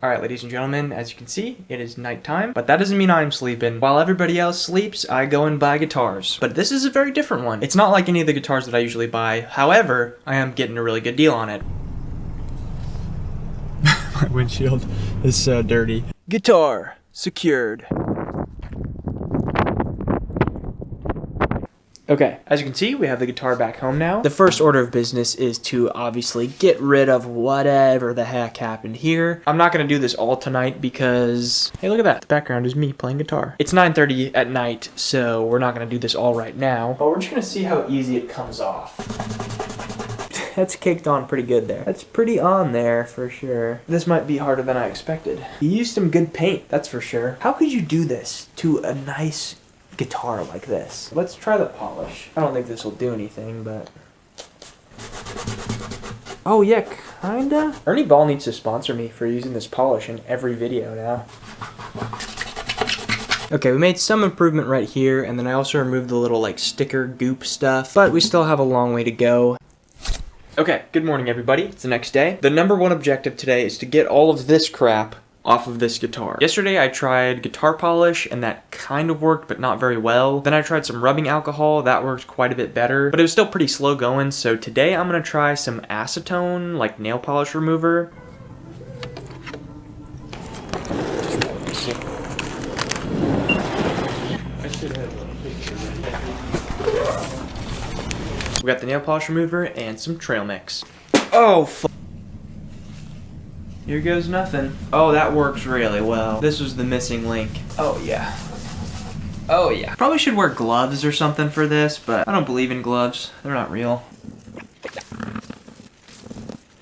Alright, ladies and gentlemen, as you can see, it is nighttime, but that doesn't mean I'm sleeping. While everybody else sleeps, I go and buy guitars. But this is a very different one. It's not like any of the guitars that I usually buy. However, I am getting a really good deal on it. My windshield is so dirty. Guitar secured. Okay, as you can see, we have the guitar back home now. The first order of business is to obviously get rid of whatever the heck happened here. I'm not gonna do this all tonight because, hey, look at that. The background is me playing guitar. It's 9:30 at night, so we're not gonna do this all right now. But we're just gonna see how easy it comes off. That's caked on pretty good there. That's pretty on there for sure. This might be harder than I expected. You used some good paint, that's for sure. How could you do this to a nice guitar like this? Let's try the polish. I don't think this will do anything, but... Oh yeah, kinda. Ernie Ball needs to sponsor me for using this polish in every video now. Okay, we made some improvement right here, and then I also removed the little like sticker goop stuff, but we still have a long way to go. Okay, good morning everybody. It's the next day. The number one objective today is to get all of this crap off of this guitar. Yesterday I tried guitar polish and that kind of worked but not very well. Then I tried some rubbing alcohol, that worked quite a bit better, but it was still pretty slow going. So today I'm gonna try some acetone, like nail polish remover. We got the nail polish remover and some trail mix. Oh, here goes nothing. Oh, that works really well. This was the missing link. Oh yeah. Oh yeah. Probably should wear gloves or something for this, but I don't believe in gloves. They're not real.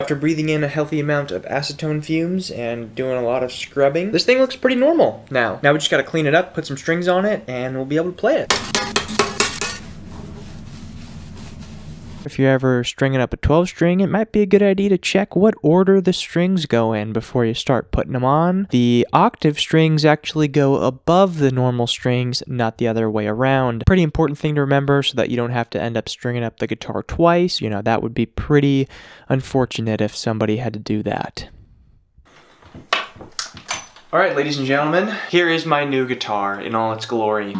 After breathing in a healthy amount of acetone fumes and doing a lot of scrubbing, this thing looks pretty normal now. Now we just gotta clean it up, put some strings on it, and we'll be able to play it. If you're ever stringing up a 12 string, it might be a good idea to check what order the strings go in before you start putting them on. The octave strings actually go above the normal strings, not the other way around. Pretty important thing to remember so that you don't have to end up stringing up the guitar twice. You know, that would be pretty unfortunate if somebody had to do that. Alright, ladies and gentlemen, here is my new guitar in all its glory.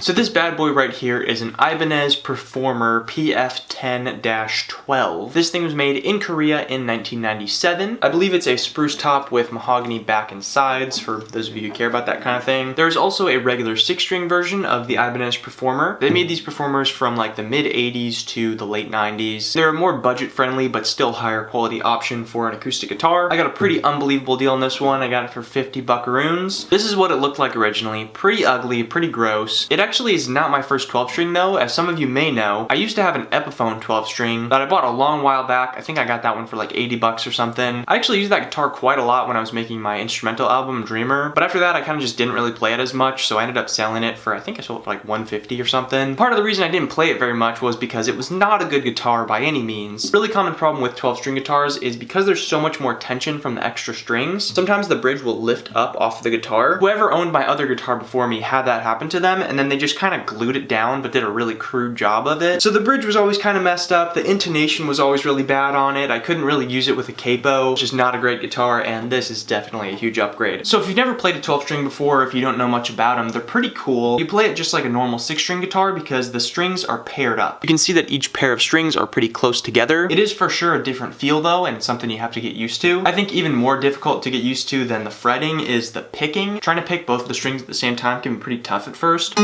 So this bad boy right here is an Ibanez Performance PF10-12. This thing was made in Korea in 1997. I believe it's a spruce top with mahogany back and sides, for those of you who care about that kind of thing. There's also a regular 6-string version of the Ibanez Performer. They made these Performers from like the mid-80s to the late 90s. They're a more budget-friendly but still higher quality option for an acoustic guitar. I got a pretty unbelievable deal on this one. I got it for 50 buckaroons. This is what it looked like originally. Pretty ugly, pretty gross. It actually is not my first 12 string though. As some of you may know, I used to have an Epiphone 12 string that I bought a long while back. I think I got that one for like 80 bucks or something. I actually used that guitar quite a lot when I was making my instrumental album Dreamer, but after that I kind of just didn't really play it as much, so I ended up selling it for, I think I sold it for like 150 or something. Part of the reason I didn't play it very much was because it was not a good guitar by any means. Really common problem with 12 string guitars is because there's so much more tension from the extra strings, sometimes the bridge will lift up off the guitar. Whoever owned my other guitar before me had that happen to them, and then they just kind of glued it down but did a really crude job of it. So the bridge was always kind of messed up, the intonation was always really bad on it, I couldn't really use it with a capo, which is not a great guitar, and this is definitely a huge upgrade. So if you've never played a 12 string before, if you don't know much about them, they're pretty cool. You play it just like a normal 6-string guitar because the strings are paired up. You can see that each pair of strings are pretty close together. It is for sure a different feel though, and it's something you have to get used to. I think even more difficult to get used to than the fretting is the picking. Trying to pick both of the strings at the same time can be pretty tough at first.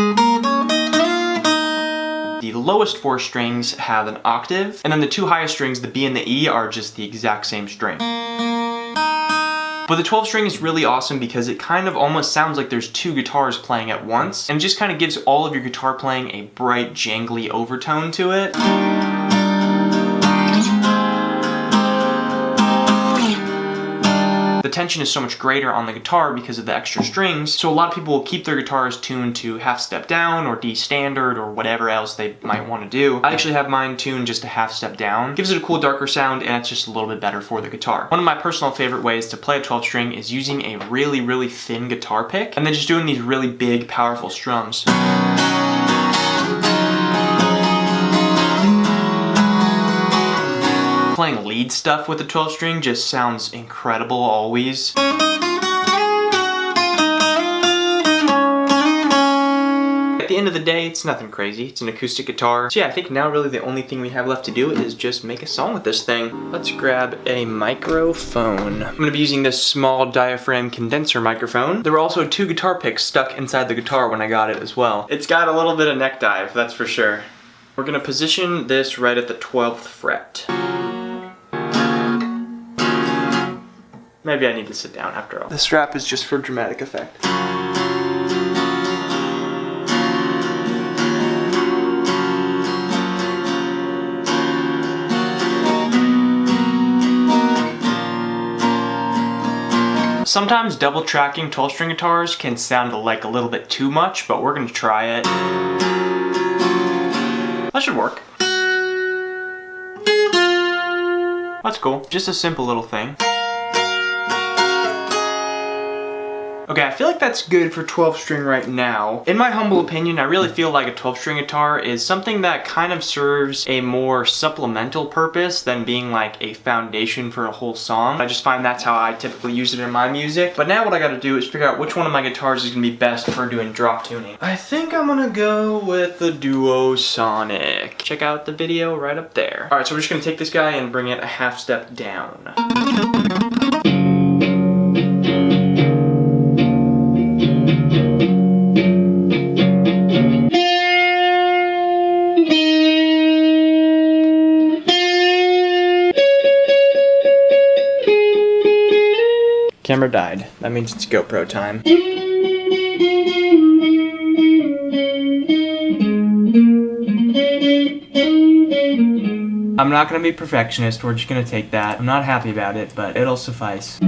The lowest 4 strings have an octave, and then the 2 highest strings, the B and the E, are just the exact same string. But the 12 string is really awesome because it kind of almost sounds like there's 2 guitars playing at once, and just kind of gives all of your guitar playing a bright, jangly overtone to it. The tension is so much greater on the guitar because of the extra strings, so a lot of people will keep their guitars tuned to half step down or D standard or whatever else they might want to do. I actually have mine tuned just a half step down. Gives it a cool darker sound, and it's just a little bit better for the guitar. One of my personal favorite ways to play a 12 string is using a really, really thin guitar pick and then just doing these really big, powerful strums. Playing lead stuff with the 12 string just sounds incredible always. At the end of the day, it's nothing crazy. It's an acoustic guitar. So yeah, I think now really the only thing we have left to do is just make a song with this thing. Let's grab a microphone. I'm gonna be using this small diaphragm condenser microphone. There were also 2 guitar picks stuck inside the guitar when I got it as well. It's got a little bit of neck dive, that's for sure. We're gonna position this right at the 12th fret. Maybe I need to sit down after all. The strap is just for dramatic effect. Sometimes double tracking 12 string guitars can sound like a little bit too much, but we're gonna try it. That should work. That's cool. Just a simple little thing. Okay, I feel like that's good for 12 string right now. In my humble opinion, I really feel like a 12 string guitar is something that kind of serves a more supplemental purpose than being like a foundation for a whole song. I just find that's how I typically use it in my music. But now what I gotta do is figure out which one of my guitars is gonna be best for doing drop tuning. I think I'm gonna go with the Duo Sonic. Check out the video right up there. All right, so we're just gonna take this guy and bring it a half step down. Camera died. That means it's GoPro time. I'm not gonna be perfectionist, we're just gonna take that. I'm not happy about it, but it'll suffice.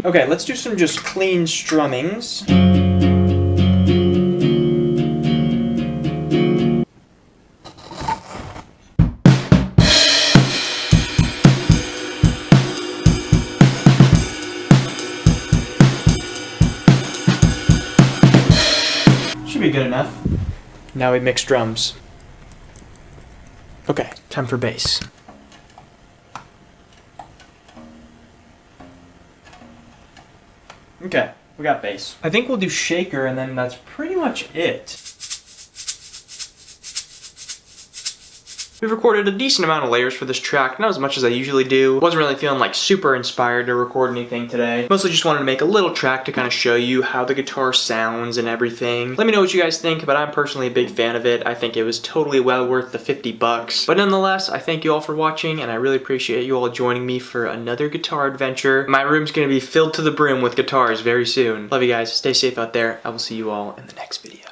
Okay, let's do some just clean strummings. Should be good enough. Now we mix drums. Okay, time for bass. Okay, we got bass. I think we'll do shaker and then that's pretty much it. We've recorded a decent amount of layers for this track, not as much as I usually do. Wasn't really feeling like super inspired to record anything today. Mostly just wanted to make a little track to kind of show you how the guitar sounds and everything. Let me know what you guys think, but I'm personally a big fan of it. I think it was totally well worth the 50 bucks. But nonetheless, I thank you all for watching, and I really appreciate you all joining me for another guitar adventure. My room's gonna be filled to the brim with guitars very soon. Love you guys, stay safe out there. I will see you all in the next video.